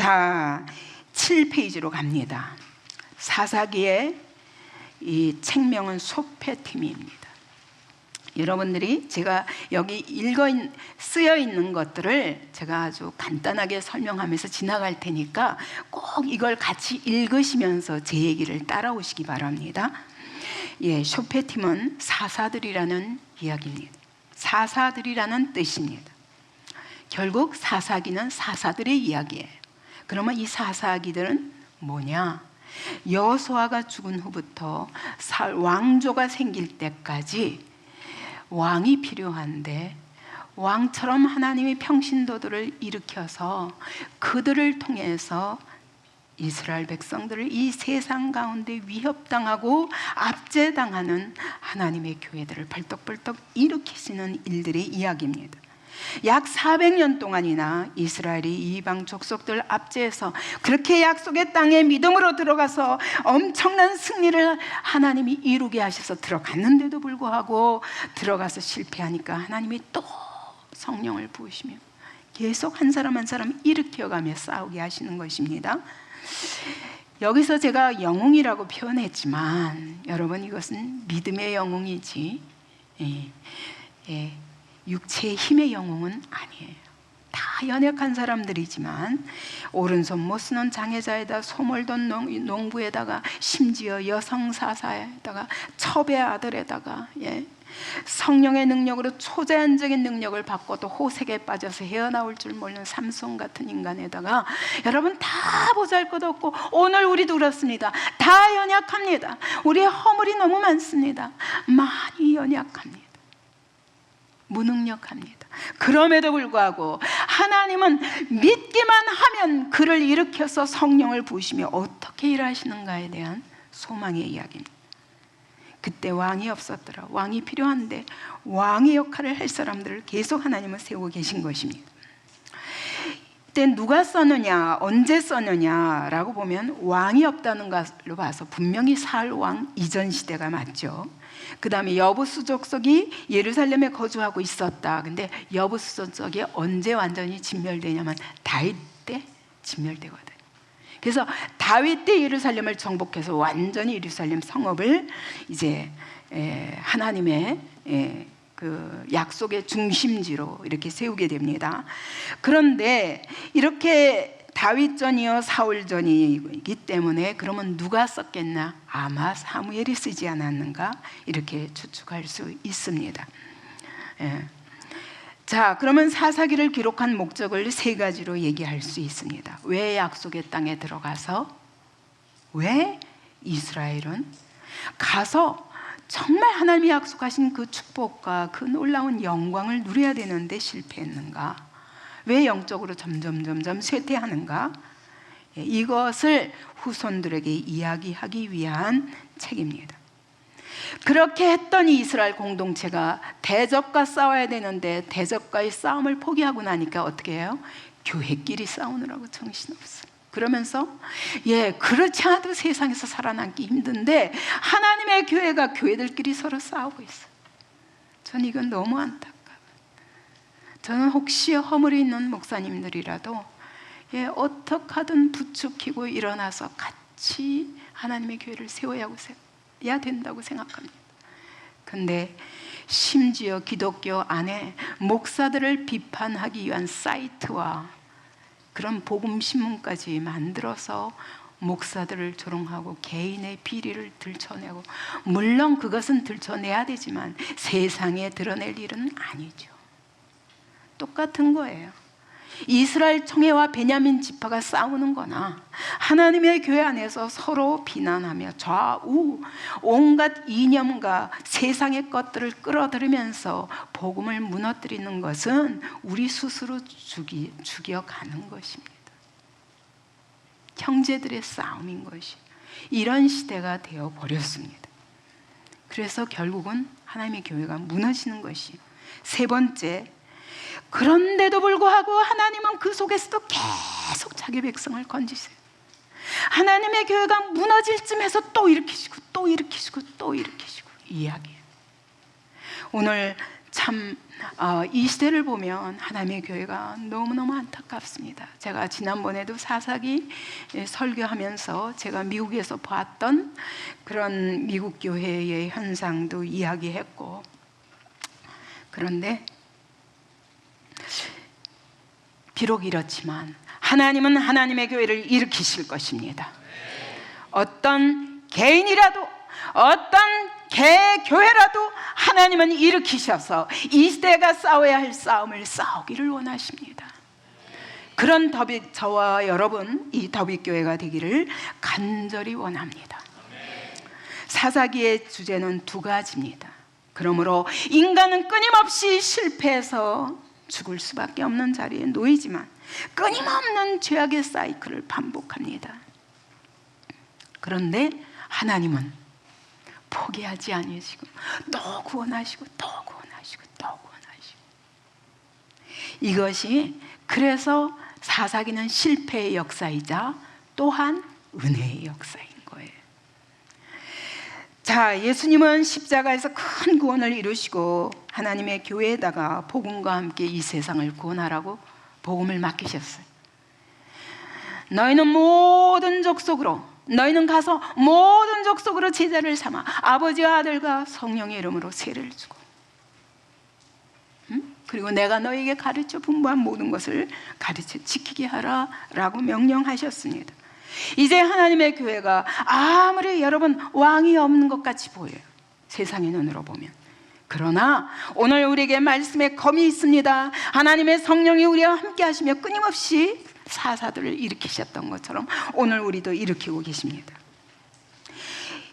자, 7페이지로 갑니다. 사사기의 이 책명은 소페팀입니다. 여러분들이 제가 여기 쓰여 있는 것들을 제가 아주 간단하게 설명하면서 지나갈 테니까 꼭 이걸 같이 읽으시면서 제 얘기를 따라오시기 바랍니다. 예, 소페팀은 사사들이라는 이야기입니다. 사사들이라는 뜻입니다. 결국 사사기는 사사들의 이야기예요. 그러면 이 사사기들은 뭐냐? 여호수아가 죽은 후부터 왕조가 생길 때까지 왕이 필요한데, 왕처럼 하나님이 평신도들을 일으켜서 그들을 통해서 이스라엘 백성들을 이 세상 가운데 위협당하고 압제당하는 하나님의 교회들을 벌떡벌떡 일으키시는 일들의 이야기입니다. 약 400년 동안이나 이스라엘이 이방 족속들 압제해서 그렇게 약속의 땅에 믿음으로 들어가서 엄청난 승리를 하나님이 이루게 하셔서 들어갔는데도 불구하고 들어가서 실패하니까 하나님이 또 성령을 부으시며 계속 한 사람 한 사람 일으켜가며 싸우게 하시는 것입니다. 여기서 제가 영웅이라고 표현했지만 여러분, 이것은 믿음의 영웅이지 육체의 힘의 영웅은 아니에요. 다 연약한 사람들이지만 오른손 못 쓰는 장애자에다 소몰돈 농부에다가 심지어 여성 사사에다가 첩의 아들에다가 성령의 능력으로 초자연적인 능력을 받고도 호색에 빠져서 헤어나올 줄 모르는 삼손 같은 인간에다가 여러분 다 보잘것없고, 오늘 우리도 그렇습니다. 다 연약합니다. 우리의 허물이 너무 많습니다. 많이 연약합니다. 무능력합니다. 그럼에도 불구하고 하나님은 믿기만 하면 그를 일으켜서 성령을 부으시며 어떻게 일하시는가에 대한 소망의 이야기입니다. 그때 왕이 없었더라. 왕이 필요한데 왕의 역할을 할 사람들을 계속 하나님은 세우고 계신 것입니다. 이때 누가 썼느냐, 언제 썼느냐라고 보면 왕이 없다는 것으로 봐서 분명히 사울 왕 이전 시대가 맞죠. 그 다음에 여부수 족속이 예루살렘에 거주하고 있었다. 근데 여부수 족속이 언제 완전히 진멸되냐면 다윗 때 진멸되거든. 그래서 다윗 때 예루살렘을 정복해서 완전히 예루살렘 성읍을 이제 하나님의 그 약속의 중심지로 이렇게 세우게 됩니다. 그런데 이렇게 다윗전이요 사울전이기 때문에 그러면 누가 썼겠나? 아마 사무엘이 쓰지 않았는가? 이렇게 추측할 수 있습니다. 자, 그러면 사사기를 기록한 목적을 세 가지로 얘기할 수 있습니다. 왜 약속의 땅에 들어가서, 왜 이스라엘은 가서 정말 하나님이 약속하신 그 축복과 그 놀라운 영광을 누려야 되는데 실패했는가? 왜 영적으로 점점 쇠퇴하는가? 이것을 후손들에게 이야기하기 위한 책입니다. 그렇게 했더니 이스라엘 공동체가 대적과 싸워야 되는데 대적과의 싸움을 포기하고 나니까 어떻게 해요? 교회끼리 싸우느라고 정신없어요. 그러면서 그렇지 않아도 세상에서 살아남기 힘든데 하나님의 교회가 교회들끼리 서로 싸우고 있어요. 전 이건 너무 안타까워요. 저는 혹시 허물이 있는 목사님들이라도 어떻게 하든 부추기고 일어나서 같이 하나님의 교회를 세워야 된다고 생각합니다. 근데 심지어 기독교 안에 목사들을 비판하기 위한 사이트와 그런 복음신문까지 만들어서 목사들을 조롱하고 개인의 비리를 들춰내고, 물론 그것은 들춰내야 되지만 세상에 드러낼 일은 아니죠. 똑같은 거예요. 이스라엘 총회와 베냐민 지파가 싸우는 거나 하나님의 교회 안에서 서로 비난하며 좌우 온갖 이념과 세상의 것들을 끌어들이면서 복음을 무너뜨리는 것은 우리 스스로 죽여가는 것입니다. 형제들의 싸움인 것이 이런 시대가 되어버렸습니다. 그래서 결국은 하나님의 교회가 무너지는 것이 세 번째, 그런데도 불구하고 하나님은 그 속에서도 계속 자기 백성을 건지세요. 하나님의 교회가 무너질 쯤에서 또 일으키시고 또 일으키시고 또 일으키시고 이야기해요. 오늘 참 이 시대를 보면 하나님의 교회가 너무너무 안타깝습니다. 제가 지난번에도 사사기 설교하면서 제가 미국에서 봤던 그런 미국 교회의 현상도 이야기했고, 그런데 비록 이렇지만 하나님은 하나님의 교회를 일으키실 것입니다. 어떤 개인이라도 어떤 개교회라도 하나님은 일으키셔서 이 시대가 싸워야 할 싸움을 싸우기를 원하십니다. 그런 저와 여러분, 이 더빗교회가 되기를 간절히 원합니다. 사사기의 주제는 두 가지입니다. 그러므로 인간은 끊임없이 실패해서 죽을 수밖에 없는 자리에 놓이지만 끊임없는 죄악의 사이클을 반복합니다. 그런데 하나님은 포기하지 않으시고 또 구원하시고 또 구원하시고 또 구원하시고, 이것이 그래서 사사기는 실패의 역사이자 또한 은혜의 역사인 거예요. 자, 예수님은 십자가에서 큰 구원을 이루시고 하나님의 교회에다가 복음과 함께 이 세상을 구원하라고 복음을 맡기셨어요. 너희는 모든 족속으로, 너희는 가서 모든 족속으로 제자를 삼아 아버지와 아들과 성령의 이름으로 세례를 주고, 그리고 내가 너희에게 가르쳐 분부한 모든 것을 가르쳐 지키게 하라 라고 명령하셨습니다. 이제 하나님의 교회가 아무리 여러분 왕이 없는 것 같이 보여요, 세상의 눈으로 보면. 그러나 오늘 우리에게 말씀에 검이 있습니다. 하나님의 성령이 우리와 함께 하시며 끊임없이 사사들을 일으키셨던 것처럼 오늘 우리도 일으키고 계십니다.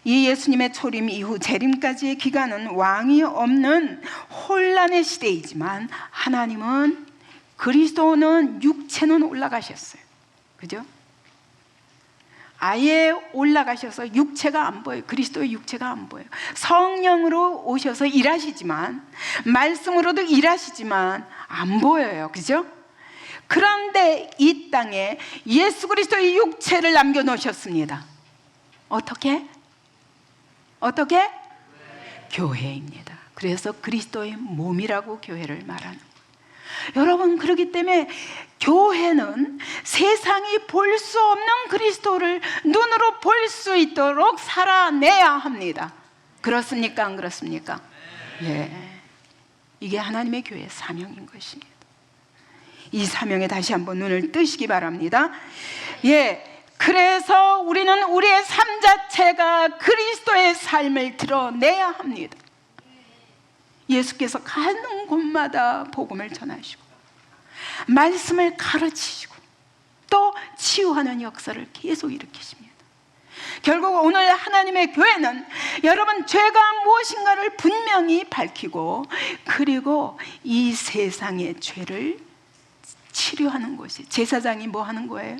이 예수님의 초림 이후 재림까지의 기간은 왕이 없는 혼란의 시대이지만 하나님은, 그리스도는 육체는 올라가셨어요. 그죠? 아예 올라가셔서 육체가 안 보여요. 그리스도의 육체가 안 보여요. 성령으로 오셔서 일하시지만, 말씀으로도 일하시지만 안 보여요. 그죠? 그런데 이 땅에 예수 그리스도의 육체를 남겨놓으셨습니다. 어떻게? 어떻게? 교회입니다. 그래서 그리스도의 몸이라고 교회를 말하는 거예요. 여러분, 그렇기 때문에 교회는 세상이 볼 수 없는 그리스도를 눈으로 볼 수 있도록 살아내야 합니다. 그렇습니까? 안 그렇습니까? 예. 이게 하나님의 교회의 사명인 것입니다. 이 사명에 다시 한번 눈을 뜨시기 바랍니다. 예. 그래서 우리는 우리의 삶 자체가 그리스도의 삶을 드러내야 합니다. 예수께서 가는 곳마다 복음을 전하시고 말씀을 가르치시고 또 치유하는 역사를 계속 일으키십니다. 결국 오늘 하나님의 교회는 여러분 죄가 무엇인가를 분명히 밝히고, 그리고 이 세상의 죄를 치료하는 것이, 제사장이 뭐 하는 거예요?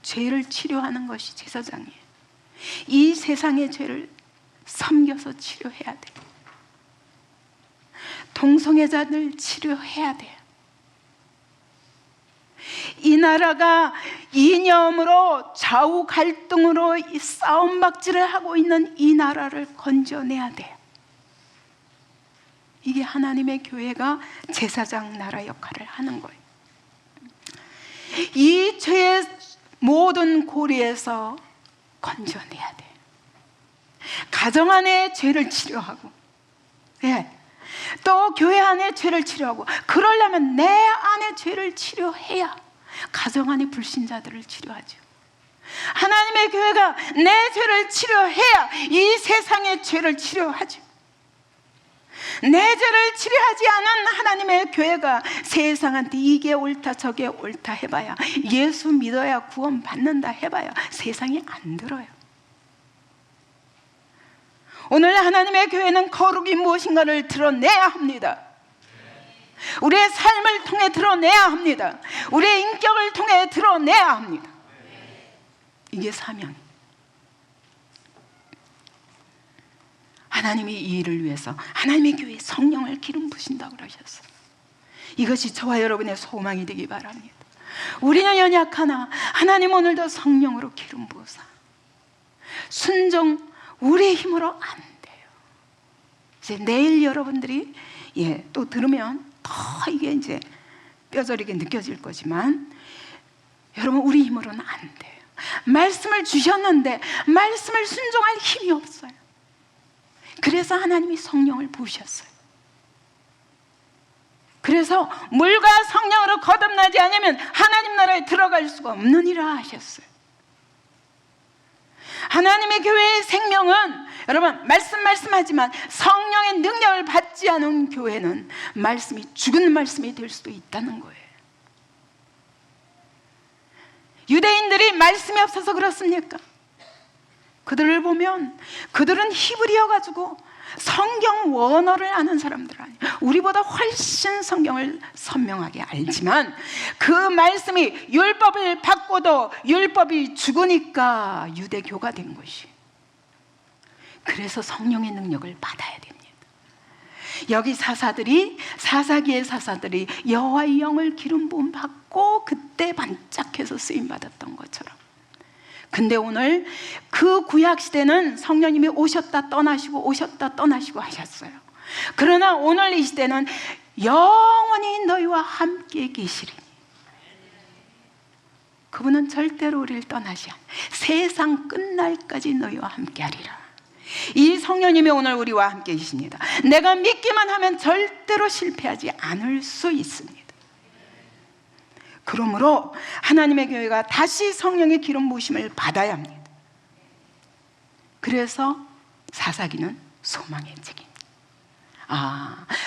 죄를 치료하는 것이 제사장이에요. 이 세상의 죄를 섬겨서 치료해야 돼요. 동성애자들 치료해야 돼요. 이 나라가 이념으로 좌우 갈등으로 싸움박질을 하고 있는 이 나라를 건져내야 돼요. 이게 하나님의 교회가 제사장 나라 역할을 하는 거예요. 이 죄의 모든 고리에서 건져내야 돼요. 가정 안의 죄를 치료하고, 예. 또 교회 안의 죄를 치료하고, 그러려면 내 안의 죄를 치료해야 가정 안의 불신자들을 치료하죠. 하나님의 교회가 내 죄를 치료해야 이 세상의 죄를 치료하죠. 내 죄를 치료하지 않은 하나님의 교회가 세상한테 이게 옳다 저게 옳다 해봐야, 예수 믿어야 구원 받는다 해봐야 세상이 안 들어요. 오늘 하나님의 교회는 거룩이 무엇인가를 드러내야 합니다. 우리의 삶을 통해 드러내야 합니다. 우리의 인격을 통해 드러내야 합니다. 이게 사명이에요. 하나님이 이 일을 위해서 하나님의 교회에 성령을 기름 부으신다고 그러셨어요. 이것이 저와 여러분의 소망이 되기 바랍니다. 우리는 연약하나 하나님 오늘도 성령으로 기름 부으사. 순종 우리의 힘으로 안 돼요. 이제 내일 여러분들이 또 들으면 더 이게 이제 뼈저리게 느껴질 거지만 여러분, 우리 힘으로는 안 돼요. 말씀을 주셨는데 말씀을 순종할 힘이 없어요. 그래서 하나님이 성령을 부으셨어요. 그래서 물과 성령으로 거듭나지 않으면 하나님 나라에 들어갈 수가 없느니라 하셨어요. 하나님의 교회의 생명은 여러분, 말씀하지만 성령의 능력을 받지 않은 교회는 말씀이 죽은 말씀이 될 수도 있다는 거예요. 유대인들이 말씀이 없어서 그렇습니까? 그들을 보면 그들은 히브리어 가지고 성경 원어를 아는 사람들 아니에요. 우리보다 훨씬 성경을 선명하게 알지만 그 말씀이 율법을 받고도 율법이 죽으니까 유대교가 된 것이. 그래서 성령의 능력을 받아야 됩니다. 여기 사사기의 사사들이 여호와의 영을 기름 부음 받고 그때 반짝해서 쓰임 받았던 것처럼. 근데 오늘 그 구약 시대는 성령님이 오셨다 떠나시고 오셨다 떠나시고 하셨어요. 그러나 오늘 이 시대는 영원히 너희와 함께 계시리니. 그분은 절대로 우리를 떠나지 않아. 세상 끝날까지 너희와 함께 하리라. 이 성령님이 오늘 우리와 함께 계십니다. 내가 믿기만 하면 절대로 실패하지 않을 수 있습니다. 그러므로 하나님의 교회가 다시 성령의 기름 부으심을 받아야 합니다. 그래서 사사기는 소망의 책임.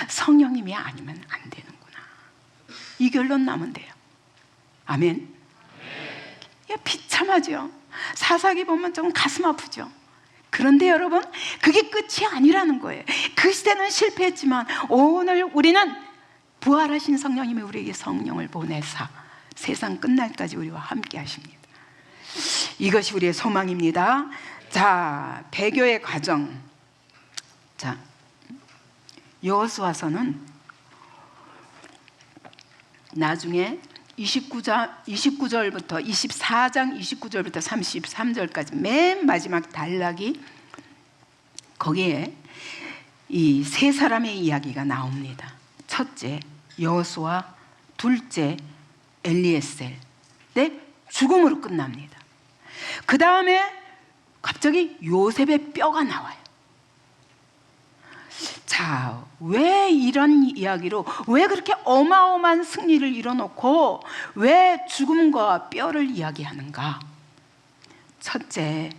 성령님이 아니면 안 되는구나. 이 결론 나면 돼요. 아멘. 비참하죠. 사사기 보면 좀 가슴 아프죠. 그런데 여러분, 그게 끝이 아니라는 거예요. 그 시대는 실패했지만 오늘 우리는 부활하신 성령님이 우리에게 성령을 보내사 세상 끝날까지 우리와 함께 하십니다. 이것이 우리의 소망입니다. 자, 배교의 과정. 자, 여호수아서는 나중에 29절부터 24장 29절부터 33절까지 맨 마지막 단락이 거기에 이 세 사람의 이야기가 나옵니다. 첫째 여호수아, 둘째 엘리에셀. 죽음으로 끝납니다. 그 다음에 갑자기 요셉의 뼈가 나와요. 자, 왜 이런 이야기로, 왜 그렇게 어마어마한 승리를 이뤄놓고 왜 죽음과 뼈를 이야기하는가? 첫째,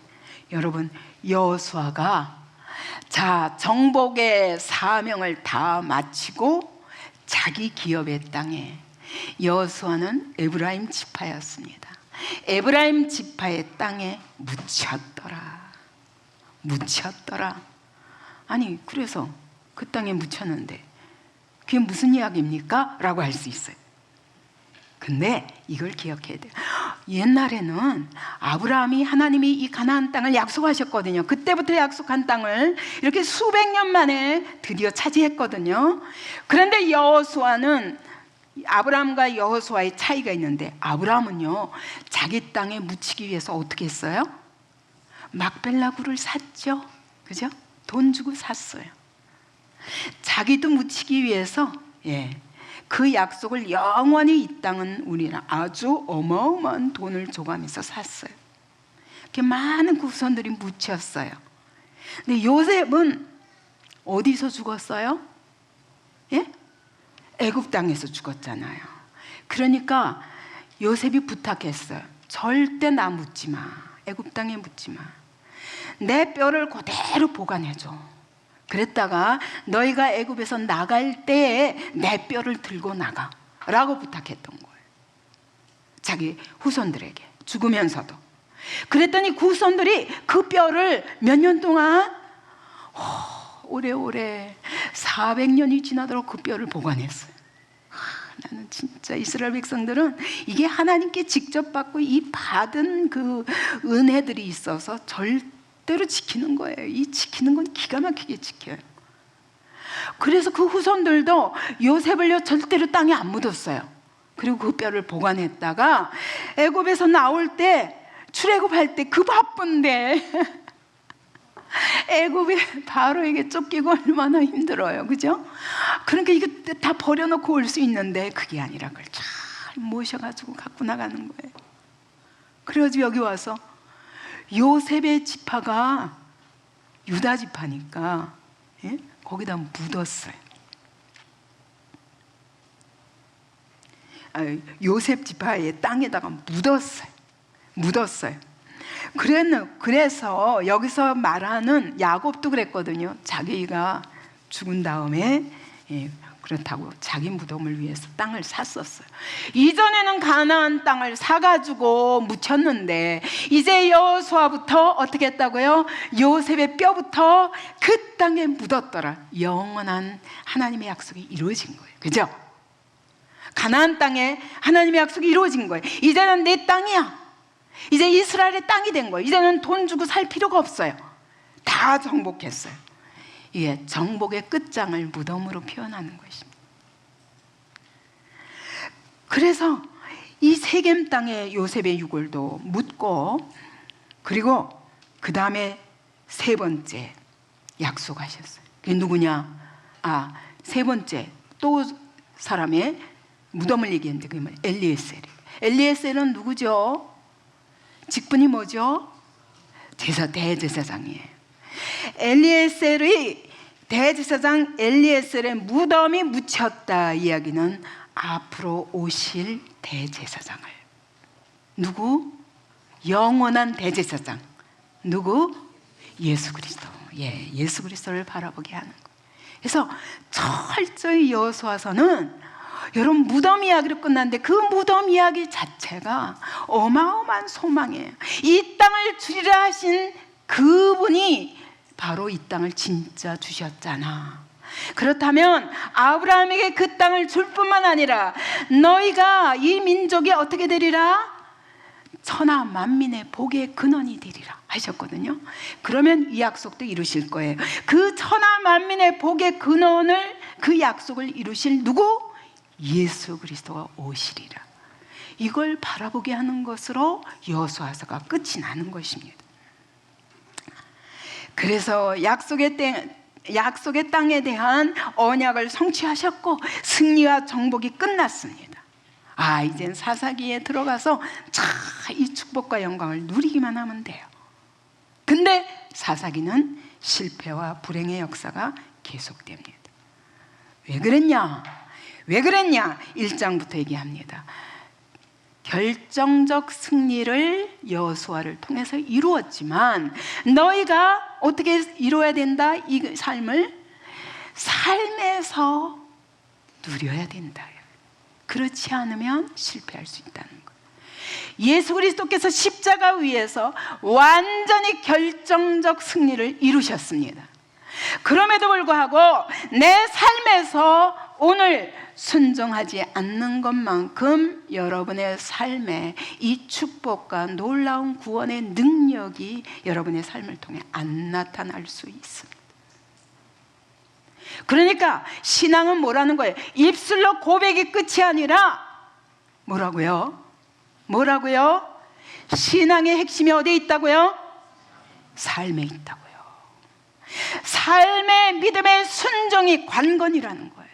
여러분, 여호수아가 정복의 사명을 다 마치고 자기 기업의 땅에, 여호수아는 에브라임 지파였습니다. 에브라임 지파의 땅에 묻혔더라. 아니, 그래서 그 땅에 묻혔는데 그게 무슨 이야기입니까? 라고 할 수 있어요. 근데 이걸 기억해야 돼요. 옛날에는 아브라함이, 하나님이 이 가나안 땅을 약속하셨거든요. 그때부터 약속한 땅을 이렇게 수백 년 만에 드디어 차지했거든요. 그런데 여호수아는, 아브라함과 여호수아의 차이가 있는데, 아브라함은요 자기 땅에 묻히기 위해서 어떻게 했어요? 막벨라 굴을 샀죠. 그죠? 돈 주고 샀어요. 자기도 묻히기 위해서 그 약속을 영원히 이 땅은 우리는 아주 어마어마한 돈을 줘가면서 샀어요. 이렇게 많은 후손들이 묻혔어요. 근데 요셉은 어디서 죽었어요? 애굽 땅에서 죽었잖아요. 그러니까 요셉이 부탁했어요. 절대 나 묻지 마. 애굽 땅에 묻지 마. 내 뼈를 그대로 보관해줘. 그랬다가 너희가 애굽에서 나갈 때에 내 뼈를 들고 나가 라고 부탁했던 거예요. 자기 후손들에게 죽으면서도. 그랬더니 그 후손들이 그 뼈를 몇 년 동안 오래오래 400년이 지나도록 그 뼈를 보관했어요. 나는 진짜 이스라엘 백성들은 이게 하나님께 직접 받고 이 받은 그 은혜들이 있어서 절대로 지키는 거예요. 이 지키는 건 기가 막히게 지켜요. 그래서 그 후손들도 요셉을요 절대로 땅에 안 묻었어요. 그리고 그 뼈를 보관했다가 애굽에서 나올 때, 출애굽할 때 그 바쁜데 애굽에 바로에게 쫓기고 얼마나 힘들어요, 그죠? 그러니까 이거 다 버려놓고 올 수 있는데 그게 아니라 그걸 잘 모셔가지고 갖고 나가는 거예요. 그래가지고 여기 와서 요셉의 지파가 유다 지파니까 예? 거기다 묻었어요. 요셉 지파의 땅에다가 묻었어요. 그래서 여기서 말하는 야곱도 그랬거든요. 자기가 죽은 다음에 그렇다고 자기 무덤을 위해서 땅을 샀었어요. 이전에는 가나안 땅을 사가지고 묻혔는데 이제 여호수아부터 어떻게 했다고요? 요셉의 뼈부터 그 땅에 묻었더라. 영원한 하나님의 약속이 이루어진 거예요. 그죠? 가나안 땅에 하나님의 약속이 이루어진 거예요. 이제는 내 땅이야. 이제 이스라엘의 땅이 된 거예요. 이제는 돈 주고 살 필요가 없어요. 다 정복했어요. 이게 정복의 끝장을 무덤으로 표현하는 것입니다. 그래서 이 세겜 땅에 요셉의 유골도 묻고, 그리고 그 다음에 세 번째 약속하셨어요. 그게 누구냐? 세 번째 또 사람의 무덤을 얘기했는데 그게 뭐예요? 엘리에셀이에요. 엘리에셀은 누구죠? 직분이 뭐죠? 대제사장이에요. 엘리에셀의 대제사장 엘리에셀의 무덤이 묻혔다 이야기는 앞으로 오실 대제사장을, 누구? 영원한 대제사장, 누구? 예수 그리스도. 예수 그리스도를 바라보게 하는 거예요. 그래서 철저히 여호수아서는 여러분 무덤 이야기로 끝났는데 그 무덤 이야기 자체가 어마어마한 소망이에요. 이 땅을 주리라 하신 그분이 바로 이 땅을 진짜 주셨잖아. 그렇다면 아브라함에게 그 땅을 줄 뿐만 아니라 너희가 이 민족이 어떻게 되리라? 천하 만민의 복의 근원이 되리라 하셨거든요. 그러면 이 약속도 이루실 거예요. 그 천하 만민의 복의 근원을, 그 약속을 이루실 누구? 예수 그리스도가 오시리라. 이걸 바라보게 하는 것으로 여호수아서가 끝이 나는 것입니다. 그래서 약속의 땅에 대한 언약을 성취하셨고 승리와 정복이 끝났습니다. 이젠 사사기에 들어가서 이 축복과 영광을 누리기만 하면 돼요. 근데 사사기는 실패와 불행의 역사가 계속됩니다. 왜 그랬냐? 1장부터 얘기합니다. 결정적 승리를 여호수아를 통해서 이루었지만 너희가 어떻게 이루어야 된다? 이 삶을 삶에서 누려야 된다. 그렇지 않으면 실패할 수 있다는 거예요. 예수 그리스도께서 십자가 위에서 완전히 결정적 승리를 이루셨습니다. 그럼에도 불구하고 내 삶에서 오늘 순종하지 않는 것만큼 여러분의 삶에 이 축복과 놀라운 구원의 능력이 여러분의 삶을 통해 안 나타날 수 있습니다. 그러니까 신앙은 뭐라는 거예요? 입술로 고백이 끝이 아니라 뭐라고요? 신앙의 핵심이 어디에 있다고요? 삶에 있다고요. 삶의 믿음의 순종이 관건이라는 거예요.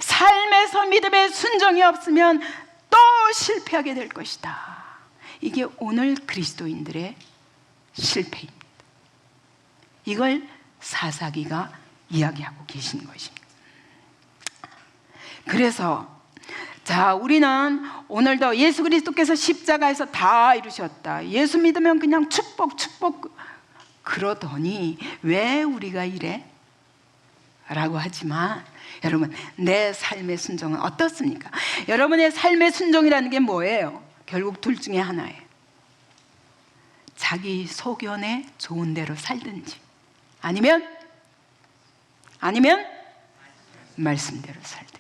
삶에서 믿음의 순종이 없으면 또 실패하게 될 것이다. 이게 오늘 그리스도인들의 실패입니다. 이걸 사사기가 이야기하고 계신 것입니다. 그래서 우리는 오늘도 예수 그리스도께서 십자가에서 다 이루셨다. 예수 믿으면 그냥 축복 그러더니 왜 우리가 이래? 라고 하지만 여러분, 내 삶의 순종은 어떻습니까? 여러분의 삶의 순종이라는 게 뭐예요? 결국 둘 중에 하나예요. 자기 소견에 좋은 대로 살든지 아니면 말씀대로 살든지.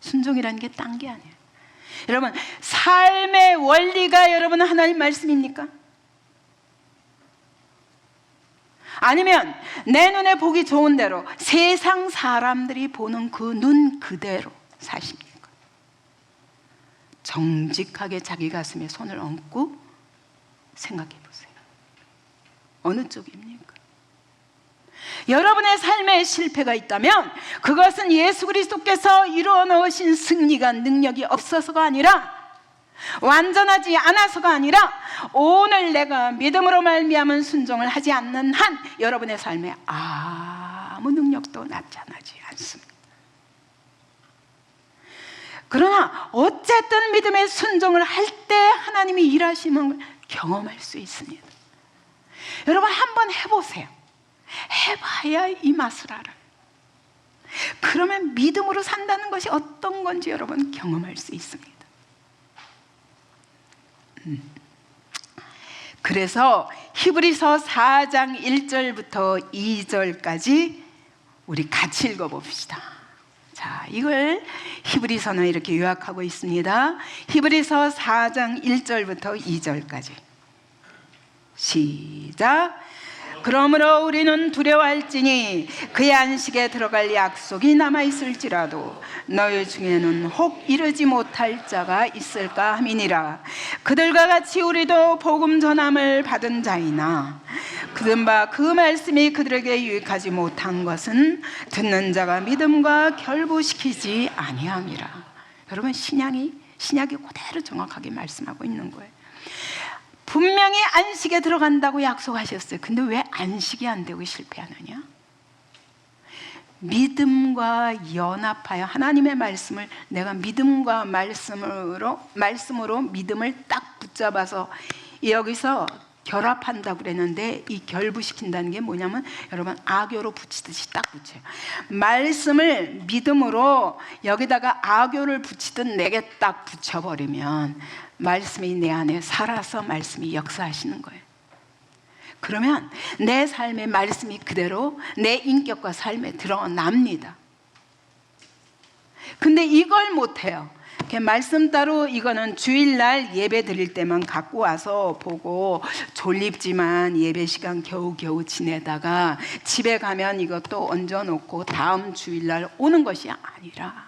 순종이라는 게 딴 게 아니에요. 여러분, 삶의 원리가 여러분 하나님 말씀입니까? 아니면 내 눈에 보기 좋은 대로 세상 사람들이 보는 그 눈 그대로 사십니까? 정직하게 자기 가슴에 손을 얹고 생각해 보세요. 어느 쪽입니까? 여러분의 삶에 실패가 있다면 그것은 예수 그리스도께서 이루어 놓으신 승리가 능력이 없어서가 아니라, 완전하지 않아서가 아니라, 오늘 내가 믿음으로 말미암은 순종을 하지 않는 한 여러분의 삶에 아무 능력도 나타나지 않습니다. 그러나 어쨌든 믿음의 순종을 할 때 하나님이 일하시는 걸 경험할 수 있습니다. 여러분 한번 해보세요. 해봐야 이 맛을 알아요. 그러면 믿음으로 산다는 것이 어떤 건지 여러분 경험할 수 있습니다. 그래서 히브리서 4장 1절부터 2절까지 우리 같이 읽어봅시다. 자, 이걸 히브리서는 이렇게 요약하고 있습니다. 히브리서 4장 1절부터 2절까지 시작. 그러므로 우리는 두려워할지니 그의 안식에 들어갈 약속이 남아있을지라도 너희 중에는 혹 이르지 못할 자가 있을까 함이니라. 그들과 같이 우리도 복음 전함을 받은 자이나 그든 바 그 말씀이 그들에게 유익하지 못한 것은 듣는 자가 믿음과 결부시키지 아니함이라. 여러분 신약이 그대로 정확하게 말씀하고 있는 거예요. 분명히 안식에 들어간다고 약속하셨어요. 근데 왜 안식이 안 되고 실패하느냐? 믿음과 연합하여 하나님의 말씀을 내가 믿음과 말씀으로 믿음을 딱 붙잡아서 여기서 결합한다고 그랬는데, 이 결부시킨다는 게 뭐냐면 여러분 악교로 붙이듯이 딱 붙여요. 말씀을 믿음으로 여기다가 악교를 붙이듯 내게 딱 붙여버리면 말씀이 내 안에 살아서 말씀이 역사하시는 거예요. 그러면 내 삶의 말씀이 그대로 내 인격과 삶에 드러납니다. 근데 이걸 못해요. 말씀 따로 이거는 주일날 예배 드릴 때만 갖고 와서 보고 졸립지만 예배 시간 겨우겨우 지내다가 집에 가면 이것도 얹어놓고 다음 주일날 오는 것이 아니라,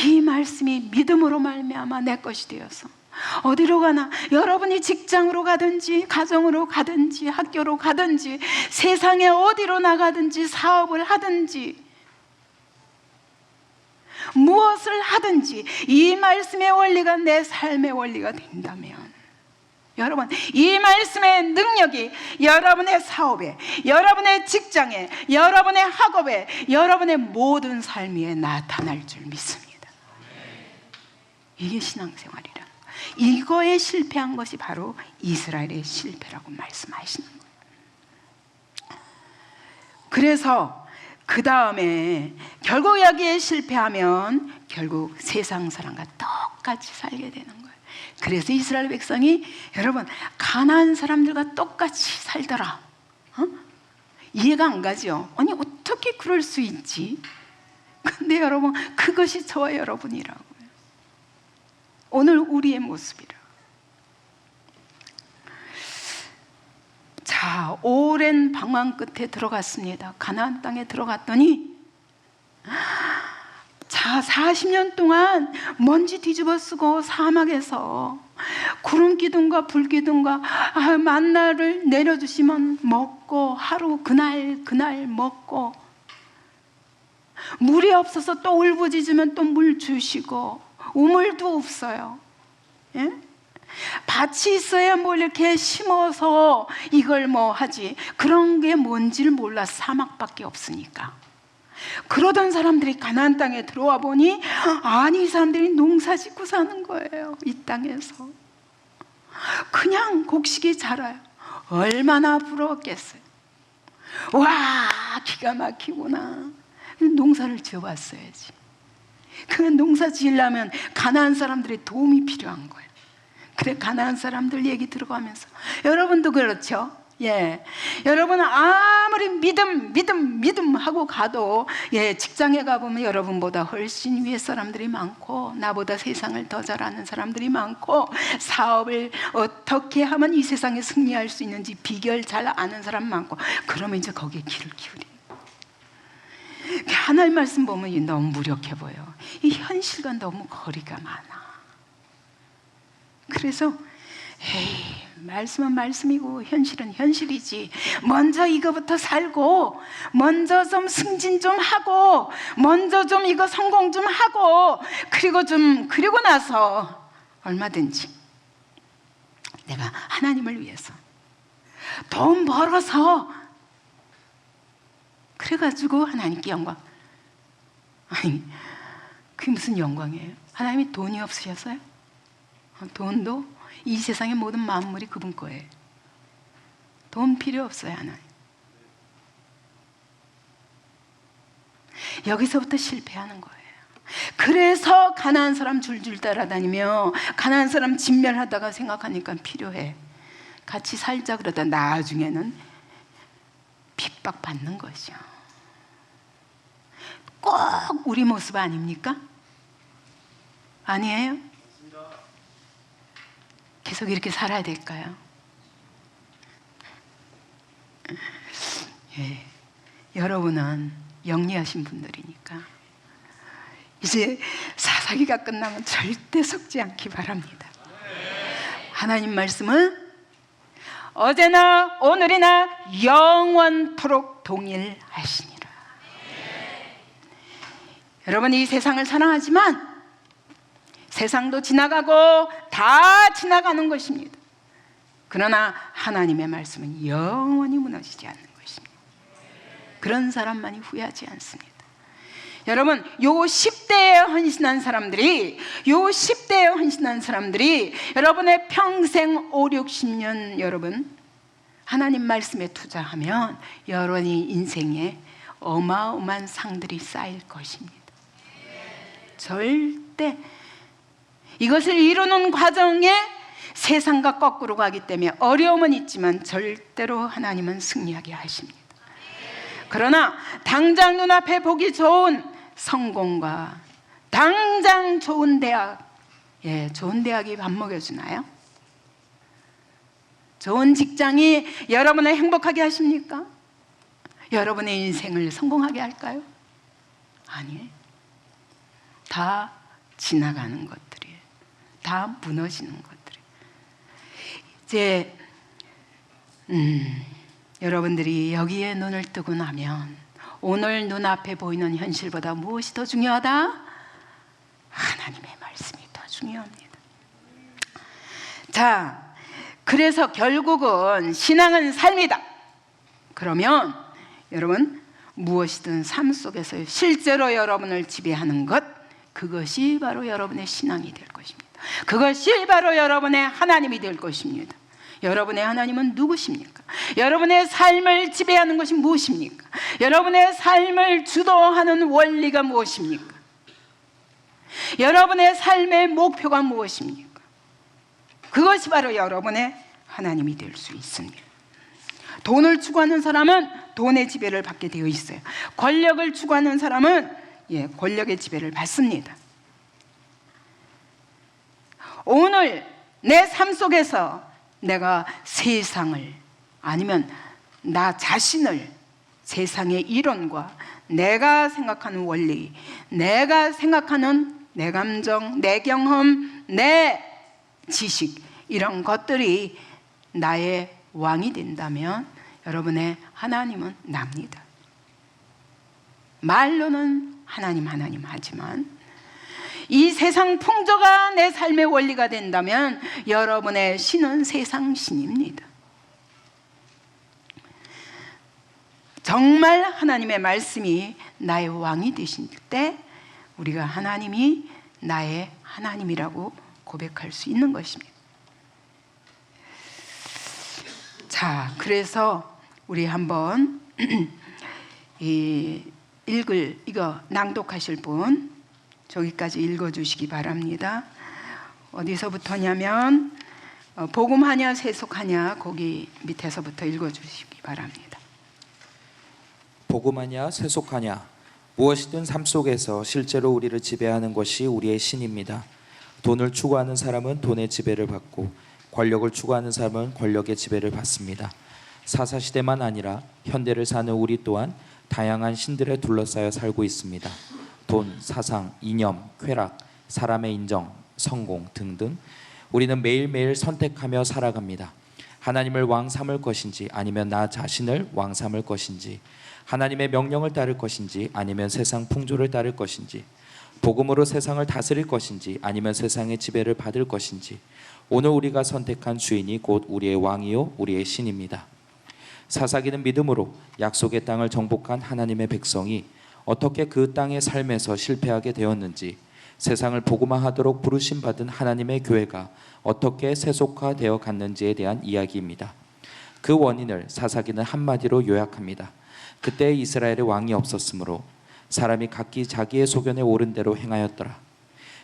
이 말씀이 믿음으로 말미암아 내 것이 되어서 어디로 가나, 여러분이 직장으로 가든지 가정으로 가든지 학교로 가든지 세상에 어디로 나가든지 사업을 하든지 무엇을 하든지 이 말씀의 원리가 내 삶의 원리가 된다면, 여러분 이 말씀의 능력이 여러분의 사업에, 여러분의 직장에, 여러분의 학업에, 여러분의 모든 삶 위에 나타날 줄 믿습니다. 이게 신앙생활이라. 이거에 실패한 것이 바로 이스라엘의 실패라고 말씀하시는 거예요. 그래서 그 다음에 결국 여기에 실패하면 결국 세상 사람과 똑같이 살게 되는 거예요. 그래서 이스라엘 백성이 여러분 가나안 사람들과 똑같이 살더라. 이해가 안 가죠? 아니 어떻게 그럴 수 있지? 근데 여러분 그것이 저와 여러분이라고요. 오늘 우리의 모습이라. 자, 오랜 방황 끝에 들어갔습니다. 가나안 땅에 들어갔더니 자 40년 동안 먼지 뒤집어 쓰고 사막에서 구름 기둥과 불 기둥과 만나를 내려주시면 먹고, 하루 그날 먹고, 물이 없어서 또 울부짖으면 또 물 주시고, 우물도 없어요. 예? 밭이 있어야 뭐 이렇게 심어서 이걸 뭐 하지, 그런 게 뭔지를 몰라. 사막밖에 없으니까. 그러던 사람들이 가나안 땅에 들어와 보니 아니 이 사람들이 농사 짓고 사는 거예요. 이 땅에서 그냥 곡식이 자라요. 얼마나 부러웠겠어요. 와 기가 막히구나. 농사를 지어봤어야지. 그 농사 지으려면 가나안 사람들의 도움이 필요한 거예요. 그래 가나안 사람들 얘기 들어가면서 여러분도 그렇죠? 예, 여러분은 아무리 믿음 하고 가도 예, 직장에 가보면 여러분보다 훨씬 위에 사람들이 많고, 나보다 세상을 더 잘 아는 사람들이 많고, 사업을 어떻게 하면 이 세상에 승리할 수 있는지 비결 잘 아는 사람 많고, 그러면 이제 거기에 귀를 기울이는 거예요. 하나님 말씀 보면 너무 무력해 보여. 이 현실과 너무 거리가 많아. 그래서 에이 말씀은 말씀이고 현실은 현실이지. 먼저 이거부터 살고, 먼저 좀 승진 좀 하고, 먼저 좀 이거 성공 좀 하고, 그리고 나서 얼마든지 내가 하나님을 위해서 돈 벌어서, 그래가지고 하나님께 영광. 아니, 그게 무슨 영광이에요? 하나님이 돈이 없으셔서요? 돈도 이 세상의 모든 만물이 그분 거예요. 돈 필요 없어요, 하나님. 여기서부터 실패하는 거예요. 그래서 가난한 사람 줄줄 따라다니며 가난한 사람 진멸하다가 생각하니까 필요해. 같이 살자 그러다 나중에는 핍박받는 것이죠. 꼭 우리 모습 아닙니까? 아니에요? 계속 이렇게 살아야 될까요? 예, 여러분은 영리하신 분들이니까 이제 사사기가 끝나면 절대 속지 않기 바랍니다. 하나님 말씀은 어제나 오늘이나 영원토록 동일하시니라. 여러분, 이 세상을 사랑하지만 세상도 지나가고 다 지나가는 것입니다. 그러나 하나님의 말씀은 영원히 무너지지 않는 것입니다. 그런 사람만이 후회하지 않습니다. 여러분, 요 10대에 헌신한 사람들이 여러분의 평생 5, 60년 여러분 하나님 말씀에 투자하면 여러분이 인생에 어마어마한 상들이 쌓일 것입니다. 절대 이것을 이루는 과정에 세상과 거꾸로 가기 때문에 어려움은 있지만 절대로 하나님은 승리하게 하십니다. 그러나 당장 눈앞에 보기 좋은 성공과 당장 좋은 대학, 좋은 대학이 밥 먹여주나요? 좋은 직장이 여러분을 행복하게 하십니까? 여러분의 인생을 성공하게 할까요? 아니에요. 다 지나가는 것들이에요. 다 무너지는 것들이에요. 이제 여러분들이 여기에 눈을 뜨고 나면 오늘 눈앞에 보이는 현실보다 무엇이 더 중요하다? 하나님의 말씀이 더 중요합니다. 자, 그래서 결국은 신앙은 삶이다. 그러면 여러분, 무엇이든 삶 속에서 실제로 여러분을 지배하는 것, 그것이 바로 여러분의 신앙이 될 것입니다. 그것이 바로 여러분의 하나님이 될 것입니다. 여러분의 하나님은 누구십니까? 여러분의 삶을 지배하는 것이 무엇입니까? 여러분의 삶을 주도하는 원리가 무엇입니까? 여러분의 삶의 목표가 무엇입니까? 그것이 바로 여러분의 하나님이 될 수 있습니다. 돈을 추구하는 사람은 돈의 지배를 받게 되어 있어요. 권력을 추구하는 사람은 권력의 지배를 받습니다. 오늘 내 삶 속에서 내가 세상을 아니면 나 자신을 세상의 이론과 내가 생각하는 원리, 내가 생각하는 내 감정, 내 경험, 내 지식, 이런 것들이 나의 왕이 된다면 여러분의 하나님은 납니다. 말로는 하나님 하지만 이 세상 풍조가 내 삶의 원리가 된다면 여러분의 신은 세상 신입니다. 정말 하나님의 말씀이 나의 왕이 되실 때 우리가 하나님이 나의 하나님이라고 고백할 수 있는 것입니다. 자, 그래서 우리 한번 이거 낭독하실 분 저기까지 읽어주시기 바랍니다. 어디서부터냐면 복음하냐 세속하냐 거기 밑에서부터 읽어주시기 바랍니다. 복음하냐 세속하냐 무엇이든 삶 속에서 실제로 우리를 지배하는 것이 우리의 신입니다. 돈을 추구하는 사람은 돈의 지배를 받고 권력을 추구하는 사람은 권력의 지배를 받습니다. 사사시대만 아니라 현대를 사는 우리 또한 다양한 신들에 둘러싸여 살고 있습니다. 돈, 사상, 이념, 쾌락, 사람의 인정, 성공 등등 우리는 매일매일 선택하며 살아갑니다. 하나님을 왕 삼을 것인지 아니면 나 자신을 왕 삼을 것인지, 하나님의 명령을 따를 것인지 아니면 세상 풍조를 따를 것인지, 복음으로 세상을 다스릴 것인지 아니면 세상의 지배를 받을 것인지, 오늘 우리가 선택한 주인이 곧 우리의 왕이요 우리의 신입니다. 사사기는 믿음으로 약속의 땅을 정복한 하나님의 백성이 어떻게 그 땅의 삶에서 실패하게 되었는지, 세상을 복음화하도록 부르심 받은 하나님의 교회가 어떻게 세속화되어 갔는지에 대한 이야기입니다. 그 원인을 사사기는 한마디로 요약합니다. 그때 이스라엘의 왕이 없었으므로 사람이 각기 자기의 소견에 옳은 대로 행하였더라.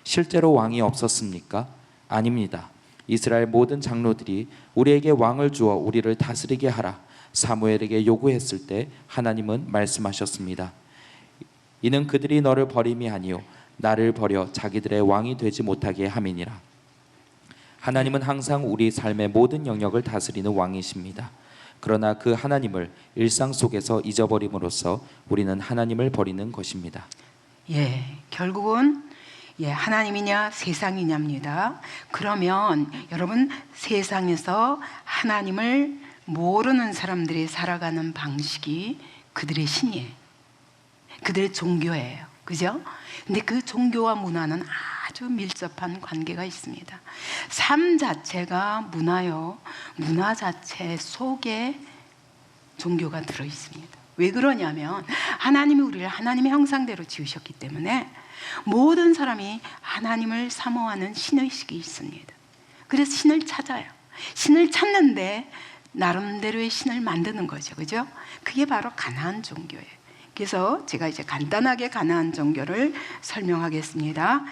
실제로 왕이 없었습니까? 아닙니다. 이스라엘 모든 장로들이 우리에게 왕을 주어 우리를 다스리게 하라 사무엘에게 요구했을 때 하나님은 말씀하셨습니다. 이는 그들이 너를 버림이 아니요 나를 버려 자기들의 왕이 되지 못하게 함이니라. 하나님은 항상 우리 삶의 모든 영역을 다스리는 왕이십니다. 그러나 그 하나님을 일상 속에서 잊어버림으로써 우리는 하나님을 버리는 것입니다. 결국은 하나님이냐 세상이냐입니다. 그러면 여러분, 세상에서 하나님을 모르는 사람들이 살아가는 방식이 그들의 신이에요. 그들의 종교예요. 그죠? 근데 그 종교와 문화는 아주 밀접한 관계가 있습니다. 삶 자체가 문화요. 문화 자체 속에 종교가 들어 있습니다. 왜 그러냐면 하나님이 우리를 하나님의 형상대로 지으셨기 때문에 모든 사람이 하나님을 사모하는 신의식이 있습니다. 그래서 신을 찾아요. 신을 찾는데 나름대로의 신을 만드는 거죠. 그죠? 그게 바로 가나안 종교예요. 그래서 제가 이제 간단하게 가나안 종교를 설명하겠습니다.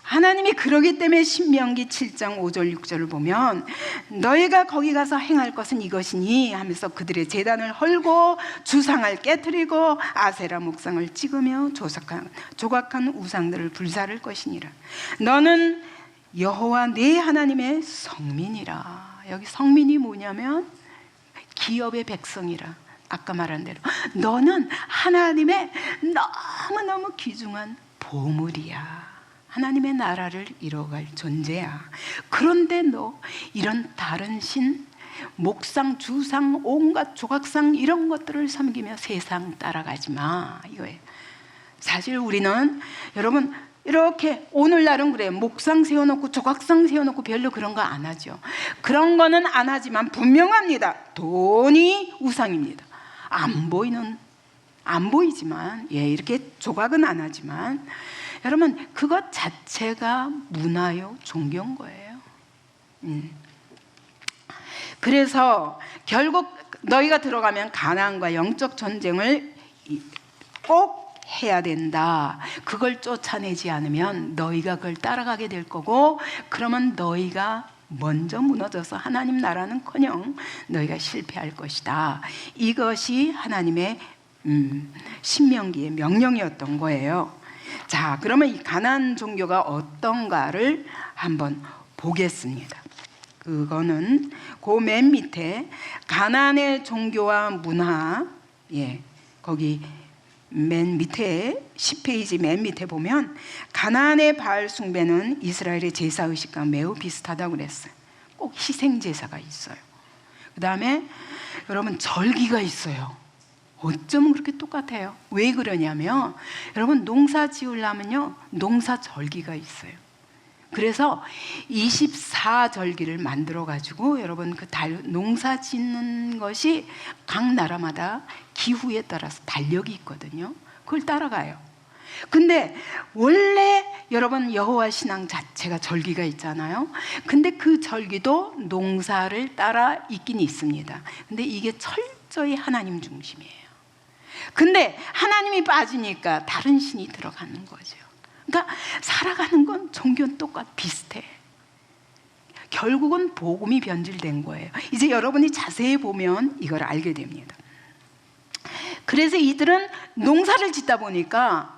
하나님이 그러기 때문에 신명기 7장 5절 6절을 보면 너희가 거기 가서 행할 것은 이것이니 하면서 그들의 제단을 헐고 주상을 깨트리고 아세라 목상을 찍으며 조각한 우상들을 불사를 것이니라. 너는 여호와 네 하나님의 성민이라. 여기 성민이 뭐냐면 기업의 백성이라. 아까 말한 대로 너는 하나님의 너무너무 귀중한 보물이야. 하나님의 나라를 이뤄갈 존재야. 그런데 너 이런 다른 신, 목상, 주상, 온갖 조각상 이런 것들을 섬기며 세상 따라가지 마 이거예요. 사실 우리는 여러분 이렇게 오늘날은 그래요. 목상 세워놓고 조각상 세워놓고 별로 그런 거 안 하죠. 그런 거는 안 하지만 분명합니다. 돈이 우상입니다. 안 보이지만 이렇게 조각은 안 하지만 여러분 그것 자체가 문화요 종교인 거예요. 그래서 결국 너희가 들어가면 가나안과 영적 전쟁을 꼭 해야 된다. 그걸 쫓아내지 않으면 너희가 그걸 따라가게 될 거고, 그러면 너희가 먼저 무너져서 하나님 나라는커녕 너희가 실패할 것이다. 이것이 하나님의 신명기의 명령이었던 거예요. 자, 그러면 이 가나안 종교가 어떤가를 한번 보겠습니다. 그거는 그 맨 밑에 가나안의 종교와 문화, 거기 맨 밑에 10페이지 맨 밑에 보면 가나안의 바알 숭배는 이스라엘의 제사의식과 매우 비슷하다고 그랬어요. 꼭 희생제사가 있어요. 그 다음에 여러분 절기가 있어요. 어쩌면 그렇게 똑같아요. 왜 그러냐면 여러분 농사 지으려면요 농사 절기가 있어요. 그래서 24절기를 만들어 가지고 여러분 그 농사 짓는 것이 각 나라마다 기후에 따라서 달력이 있거든요. 그걸 따라가요. 근데 원래 여러분 여호와 신앙 자체가 절기가 있잖아요. 근데 그 절기도 농사를 따라 있긴 있습니다. 근데 이게 철저히 하나님 중심이에요. 근데 하나님이 빠지니까 다른 신이 들어가는 거죠. 그러니까 살아가는 건 종교는 비슷해. 결국은 복음이 변질된 거예요. 이제 여러분이 자세히 보면 이걸 알게 됩니다. 그래서 이들은 농사를 짓다 보니까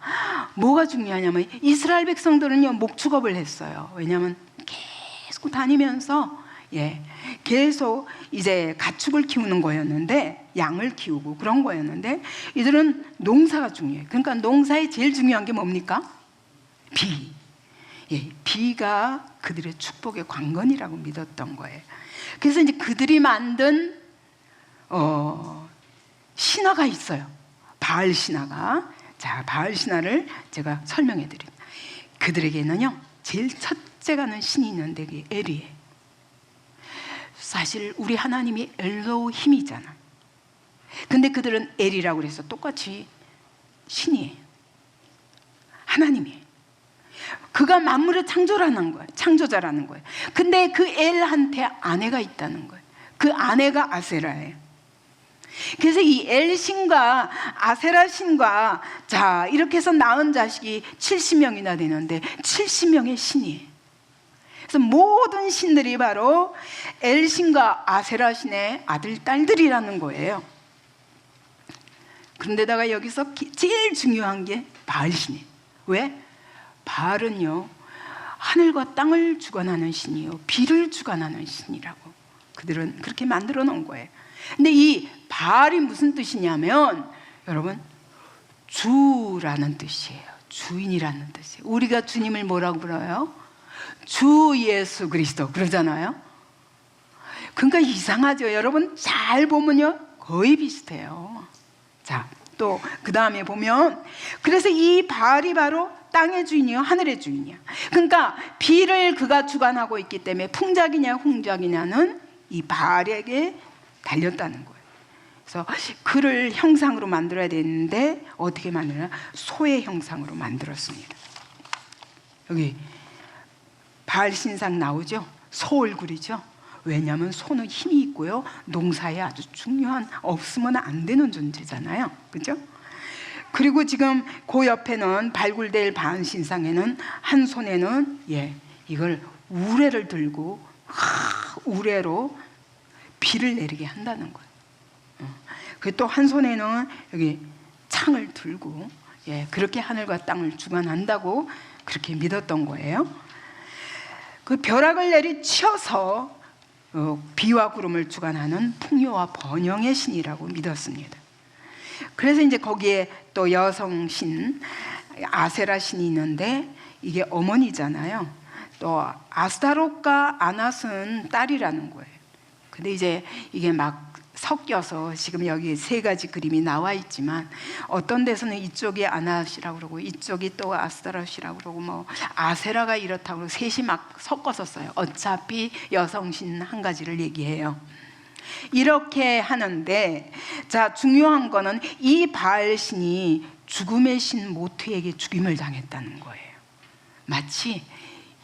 뭐가 중요하냐면 이스라엘 백성들은요 목축업을 했어요. 왜냐하면 계속 다니면서 계속 이제 가축을 키우는 거였는데, 양을 키우고 그런 거였는데 이들은 농사가 중요해요. 그러니까 농사에 제일 중요한 게 뭡니까? 비. 비가 그들의 축복의 관건이라고 믿었던 거예요. 그래서 이제 그들이 만든 신화가 있어요. 바알 신화가. 자, 바알 신화를 제가 설명해 드립니다. 그들에게는요, 제일 첫째가는 신이 있는데 그게 엘이에요. 사실 우리 하나님이 엘로힘이잖아. 근데 그들은 엘이라고 그래서 똑같이 신이에요. 하나님이에요. 그가 만물을 창조라는 거예요. 창조자라는 거예요. 근데 그 엘한테 아내가 있다는 거예요. 그 아내가 아세라예요. 그래서 이 엘신과 아세라 신과 자 이렇게 해서 낳은 자식이 70명이나 되는데 70명의 신이에요. 그래서 모든 신들이 바로 엘신과 아세라 신의 아들 딸들이라는 거예요. 그런데다가 여기서 제일 중요한 게 바알신이에요. 왜? 바알은요, 하늘과 땅을 주관하는 신이요, 비를 주관하는 신이라고 그들은 그렇게 만들어 놓은 거예요. 근데 이 바알이 무슨 뜻이냐면, 여러분, 주라는 뜻이에요. 주인이라는 뜻이에요. 우리가 주님을 뭐라고 불러요? 주 예수 그리스도 그러잖아요. 그러니까 이상하죠. 여러분 잘 보면요, 거의 비슷해요. 자, 또 그 다음에 보면, 그래서 이 바알이 바로 땅의 주인이요, 하늘의 주인이야. 그러니까 비를 그가 주관하고 있기 때문에 풍작이냐 홍작이냐는 이 바알에게 달렸다는 거예요. 그래서 그를 형상으로 만들어야 되는데 어떻게 만드냐? 소의 형상으로 만들었습니다. 여기 바알 신상 나오죠? 소 얼굴이죠? 왜냐하면 소는 힘이 있고요, 농사에 아주 중요한, 없으면 안 되는 존재잖아요. 그죠? 그리고 지금 그 옆에는 발굴될 바알 신상에는 한 손에는 이걸 우레를 들고 우레로 비를 내리게 한다는 거예요. 그 또 한 손에는 여기 창을 들고 그렇게 하늘과 땅을 주관한다고 그렇게 믿었던 거예요. 그 벼락을 내리치어서 비와 구름을 주관하는 풍요와 번영의 신이라고 믿었습니다. 그래서 이제 거기에 또 여성 신 아세라 신이 있는데 이게 어머니잖아요. 또 아스타롯과 아낫은 딸이라는 거예요. 근데 이제 이게 막 섞여서 지금 여기 세 가지 그림이 나와 있지만, 어떤 데서는 이쪽이 아낫이라고 그러고 이쪽이 또 아스타롯이라고 그러고 뭐 아세라가 이렇다고 그러고 셋이 막 섞어서 써요. 어차피 여성신 한 가지를 얘기해요. 이렇게 하는데, 자, 중요한 거는 이 바알 신이 죽음의 신 모트에게 죽임을 당했다는 거예요. 마치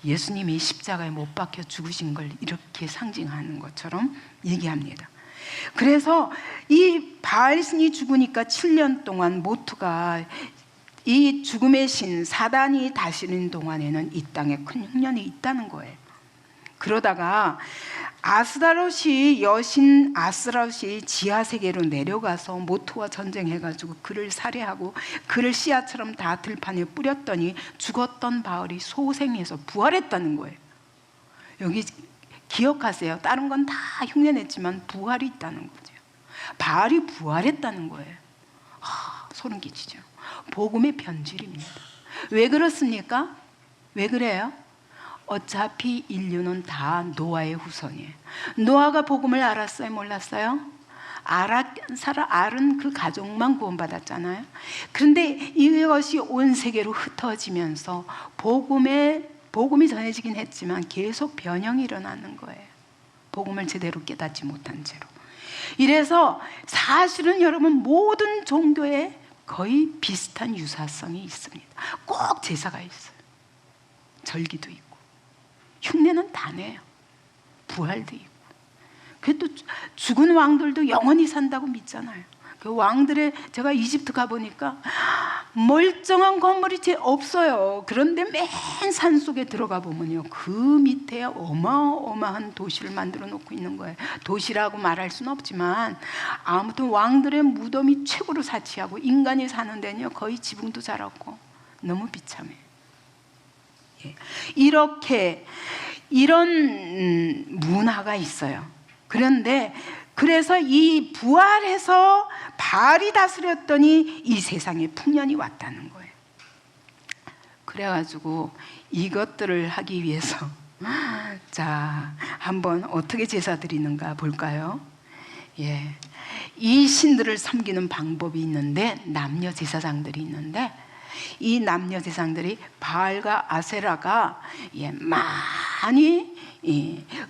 예수님이 십자가에 못 박혀 죽으신 걸 이렇게 상징하는 것처럼 얘기합니다. 그래서 이 바알 신이 죽으니까 7년 동안 모트가 이 죽음의 신 사단이 다스리는 동안에는 이 땅에 큰 흉년이 있다는 거예요. 그러다가 아스타롯이, 여신 아스타롯이 지하세계로 내려가서 모트와 전쟁해가지고 그를 살해하고 그를 씨앗처럼 다 들판에 뿌렸더니 죽었던 바알이 소생해서 부활했다는 거예요. 여기 기억하세요. 다른 건 다 흉내냈지만 부활이 있다는 거죠. 바알이 부활했다는 거예요. 소름 끼치죠. 복음의 변질입니다. 왜 그렇습니까? 왜 그래요? 어차피 인류는 다 노아의 후손이에요. 노아가 복음을 알았어요? 몰랐어요? 알은 그 가족만 구원받았잖아요. 그런데 이것이 온 세계로 흩어지면서 복음이 전해지긴 했지만 계속 변형이 일어나는 거예요. 복음을 제대로 깨닫지 못한 채로. 이래서 사실은 여러분 모든 종교에 거의 비슷한 유사성이 있습니다. 꼭 제사가 있어요. 절기도 있고 흉내는 다 내요. 부활도 있고. 그래도 죽은 왕들도 영원히 산다고 믿잖아요. 그 왕들의, 제가 이집트 가보니까 멀쩡한 건물이 없어요. 그런데 맨 산속에 들어가 보면요, 그 밑에 어마어마한 도시를 만들어 놓고 있는 거예요. 도시라고 말할 수는 없지만 아무튼 왕들의 무덤이 최고로 사치하고 인간이 사는 데는요 거의 지붕도 잘 없고 너무 비참해요. 이렇게 이런 문화가 있어요. 그래서 이 부활해서 바알이 다스렸더니 이 세상에 풍년이 왔다는 거예요. 그래가지고 이것들을 하기 위해서 자, 한번 어떻게 제사 드리는가 볼까요? 예, 이 신들을 섬기는 방법이 있는데, 남녀 제사장들이 있는데, 이 남녀 제사장들이 바알과 아세라가 많이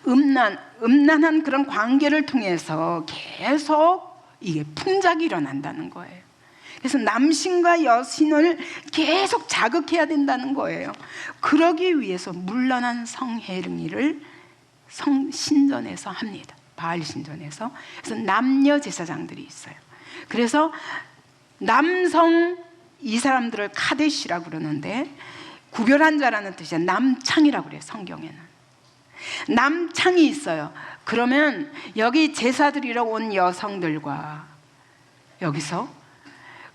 음란한 그런 관계를 통해서 계속 이게 풍작이 일어난다는 거예요. 그래서 남신과 여신을 계속 자극해야 된다는 거예요. 그러기 위해서 문란한 성행위를 신전에서 합니다. 바알 신전에서. 그래서 남녀 제사장들이 있어요. 그래서 남성 이 사람들을 카데시라고 그러는데, 구별한 자라는 뜻이야. 남창이라고 그래요, 성경에는. 남창이 있어요. 그러면 여기 제사 드리러 온 여성들과 여기서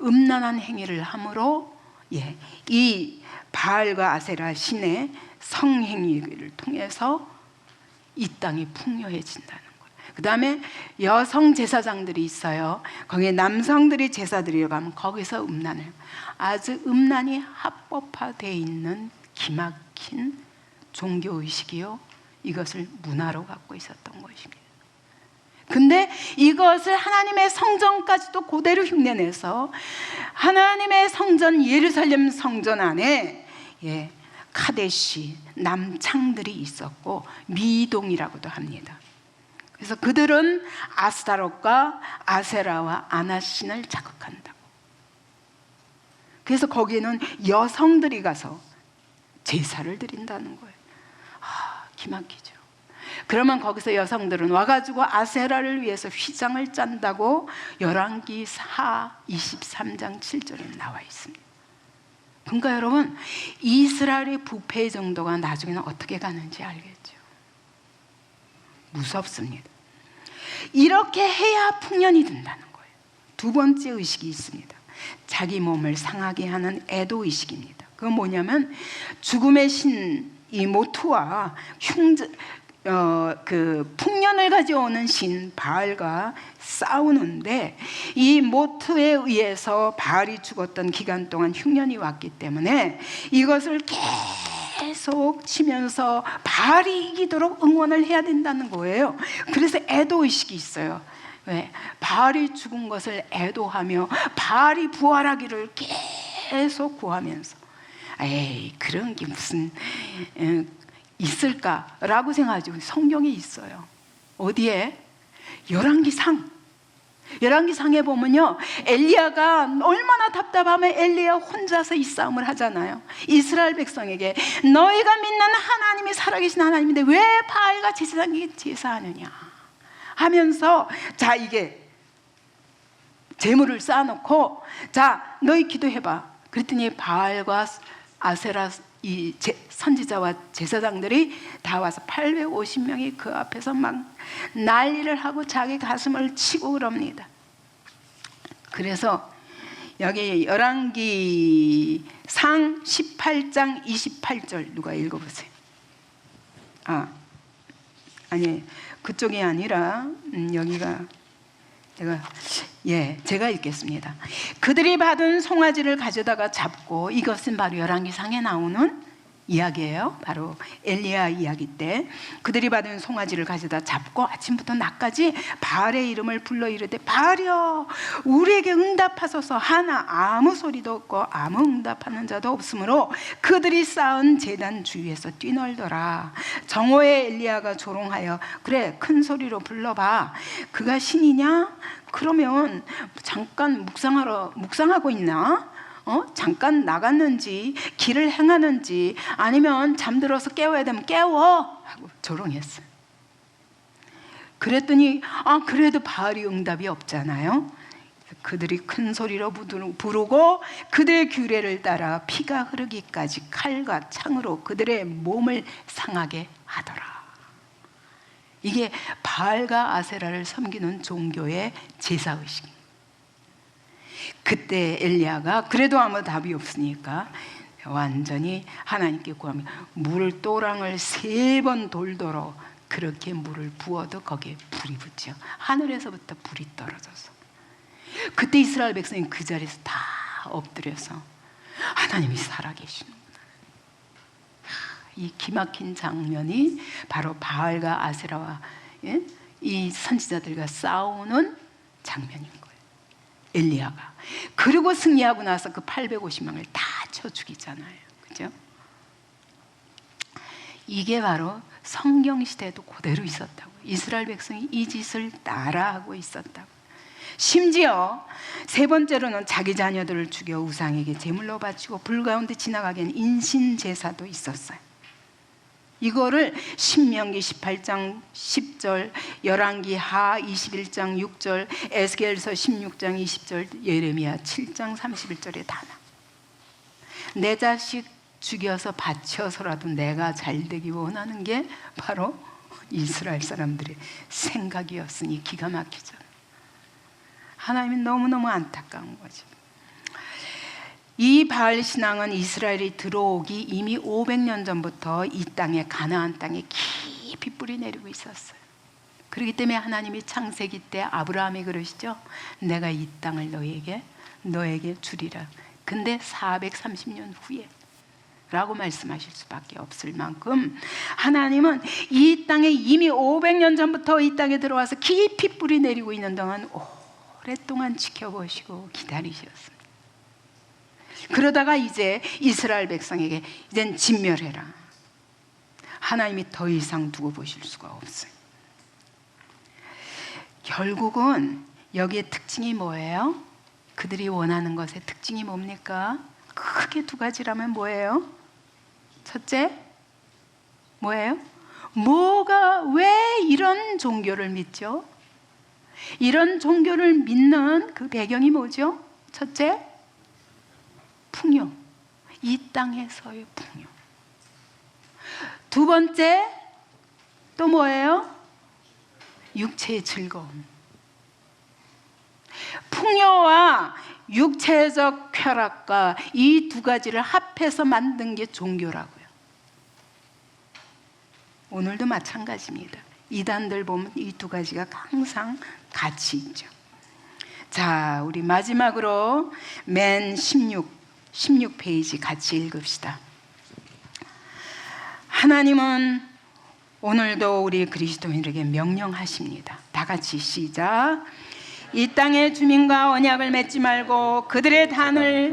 음란한 행위를 함으로 이 바알과 아세라 신의 성행위를 통해서 이 땅이 풍요해진다는 거예요. 그 다음에 여성 제사장들이 있어요. 거기에 남성들이 제사 드리러 가면 거기서 음란해요. 아주 음란이 합법화되어 있는 기막힌 종교의식이요, 이것을 문화로 갖고 있었던 것입니다. 근데 이것을 하나님의 성전까지도 그대로 흉내내서 하나님의 성전, 예루살렘 성전 안에 카데시, 남창들이 있었고 미동이라고도 합니다. 그래서 그들은 아스타롯과 아세라와 아나신을 자극한다고. 그래서 거기에는 여성들이 가서 제사를 드린다는 거예요. 기막히죠. 그러면 거기서 여성들은 와가지고 아세라를 위해서 휘장을 짠다고 열왕기하 23장 7절에 나와 있습니다. 그러니까 여러분, 이스라엘의 부패 정도가 나중에는 어떻게 가는지 알겠죠? 무섭습니다. 이렇게 해야 풍년이 든다는 거예요. 두 번째 의식이 있습니다. 자기 몸을 상하게 하는 애도의식입니다. 그건 뭐냐면 죽음의 신 이 모투와 그 풍년을 가져오는 신 바알과 싸우는데, 이 모투에 의해서 바알이 죽었던 기간 동안 흉년이 왔기 때문에 이것을 계속 치면서 바알이 이기도록 응원을 해야 된다는 거예요. 그래서 애도의식이 있어요. 왜? 바알이 죽은 것을 애도하며 바알이 부활하기를 계속 구하면서, 에이, 그런 게 무슨 있을까라고 생각하죠. 성경에 있어요. 어디에? 열왕기상에 보면요, 엘리야가 얼마나 답답하면 엘리야 혼자서 이 싸움을 하잖아요. 이스라엘 백성에게 너희가 믿는 하나님이 살아계신 하나님인데 왜 바알과 제사장에게 제사하느냐 하면서, 자, 이게 제물을 쌓아놓고, 자, 너희 기도해봐. 그랬더니 바알과 아세라 이 선지자와 제사장들이 다 와서 850명이 그 앞에서 막 난리를 하고 자기 가슴을 치고 그럽니다. 그래서 여기 열왕기상 18장 28절 누가 읽어보세요. 아니, 그쪽이 아니라 여기가 제가 읽겠습니다. 그들이 받은 송아지를 가져다가 잡고, 이것은 바로 열왕기상에 나오는 이야기예요. 바로 엘리야 이야기 때 그들이 받은 송아지를 가져다 잡고 아침부터 낮까지 바알의 이름을 불러 이르되, 바알이여 우리에게 응답하소서 하나 아무 소리도 없고 아무 응답하는 자도 없으므로 그들이 쌓은 제단 주위에서 뛰놀더라. 정오에 엘리야가 조롱하여, 그래 큰 소리로 불러봐. 그가 신이냐? 그러면 잠깐 묵상하고 있나? 잠깐 나갔는지 길을 행하는지, 아니면 잠들어서 깨워야 되면 깨워 하고 조롱했어요. 그랬더니 그래도 바알이 응답이 없잖아요. 그들이 큰 소리로 부르고 그들의 규례를 따라 피가 흐르기까지 칼과 창으로 그들의 몸을 상하게 하더라. 이게 바알과 아세라를 섬기는 종교의 제사의식입니다. 그때 엘리야가 그래도 아무 답이 없으니까 완전히 하나님께 구합니다. 물 또랑을 3번 돌도록 그렇게 물을 부어도 거기에 불이 붙죠. 하늘에서부터 불이 떨어져서. 그때 이스라엘 백성이 그 자리에서 다 엎드려서 하나님이 살아계시는구나, 이 기막힌 장면이 바로 바알과 아세라와 이 선지자들과 싸우는 장면인 거예요. 엘리야가. 그리고 승리하고 나서 그 850명을 다 쳐 죽이잖아요. 그죠? 이게 바로 성경 시대에도 그대로 있었다고. 이스라엘 백성이 이 짓을 따라하고 있었다고. 심지어 세 번째로는 자기 자녀들을 죽여 우상에게 제물로 바치고 불 가운데 지나가게 하는 인신제사도 있었어요. 이거를 신명기 18장 10절, 열왕기 하 21장 6절, 에스겔서 16장 20절, 예레미야 7장 31절에 다 나와. 내 자식 죽여서 바쳐서라도 내가 잘되기 원하는 게 바로 이스라엘 사람들의 생각이었으니 기가 막히죠. 하나님이 너무너무 안타까운 거죠. 이 바알 신앙은 이스라엘이 들어오기 이미 500년 전부터 이 땅에, 가나안 땅에 깊이 뿌리 내리고 있었어요. 그렇기 때문에 하나님이 창세기 때 아브라함이 그러시죠. 내가 이 땅을 너에게 주리라. 근데 430년 후에 라고 말씀하실 수밖에 없을 만큼 하나님은 이 땅에 이미 500년 전부터 이 땅에 들어와서 깊이 뿌리 내리고 있는 동안 오랫동안 지켜보시고 기다리셨습니다. 그러다가 이제 이스라엘 백성에게 이젠 진멸해라. 하나님이 더 이상 두고 보실 수가 없어요. 결국은 여기에 특징이 뭐예요? 그들이 원하는 것의 특징이 뭡니까? 크게 두 가지라면 뭐예요? 첫째, 뭐예요? 왜 이런 종교를 믿죠? 이런 종교를 믿는 그 배경이 뭐죠? 첫째, 풍요. 이 땅에서의 풍요. 두 번째, 또 뭐예요? 육체의 즐거움. 풍요와 육체적 쾌락과 이 두 가지를 합해서 만든 게 종교라고요. 오늘도 마찬가지입니다. 이단들 보면 이 두 가지가 항상 같이 있죠. 자, 우리 마지막으로 맨 16페이지 같이 읽읍시다. 하나님은 오늘도 우리 그리스도인에게 명령하십니다. 다 같이 시작. 이 땅의 주민과 언약을 맺지 말고 그들의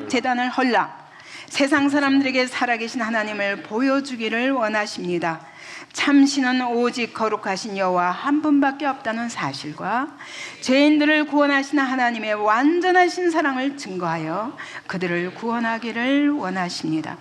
제단을 헐라. 세상 사람들에게 살아계신 하나님을 보여주기를 원하십니다. 참신은 오직 거룩하신 여호와 한 분밖에 없다는 사실과 죄인들을 구원하시는 하나님의 완전하신 사랑을 증거하여 그들을 구원하기를 원하십니다.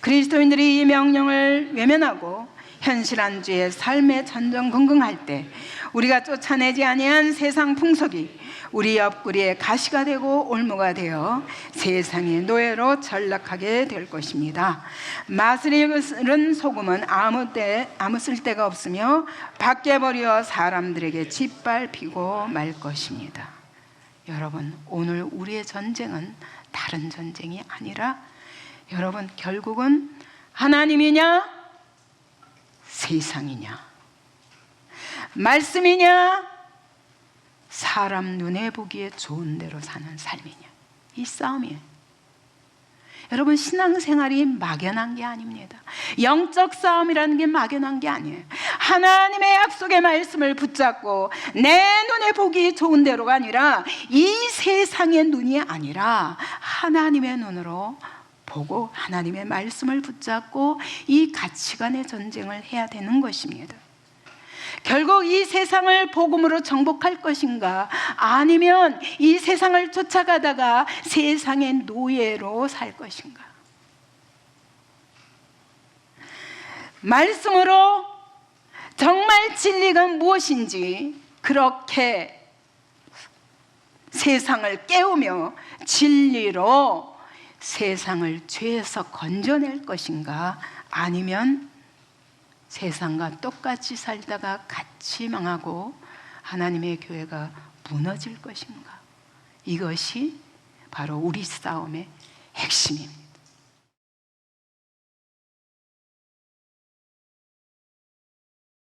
그리스도인들이 이 명령을 외면하고 현실한 죄의 삶에 전전긍긍할 때 우리가 쫓아내지 아니한 세상 풍속이 우리 옆구리에 가시가 되고 올무가 되어 세상의 노예로 전락하게 될 것입니다. 맛을 잃은 소금은 아무 쓸데가 없으며 밖에 버려 사람들에게 짓밟히고 말 것입니다. 여러분, 오늘 우리의 전쟁은 다른 전쟁이 아니라 여러분, 결국은 하나님이냐 세상이냐, 말씀이냐 사람 눈에 보기에 좋은 대로 사는 삶이냐, 이 싸움이에요. 여러분, 신앙생활이 막연한 게 아닙니다. 영적 싸움이라는 게 막연한 게 아니에요. 하나님의 약속의 말씀을 붙잡고 내 눈에 보기 좋은 대로가 아니라 이 세상의 눈이 아니라 하나님의 눈으로 보고 하나님의 말씀을 붙잡고 이 가치관의 전쟁을 해야 되는 것입니다. 결국 이 세상을 복음으로 정복할 것인가, 아니면 이 세상을 쫓아가다가 세상의 노예로 살 것인가. 말씀으로 정말 진리가 무엇인지 그렇게 세상을 깨우며 진리로 세상을 죄에서 건져낼 것인가, 아니면 세상과 똑같이 살다가 같이 망하고 하나님의 교회가 무너질 것인가. 이것이 바로 우리 싸움의 핵심입니다.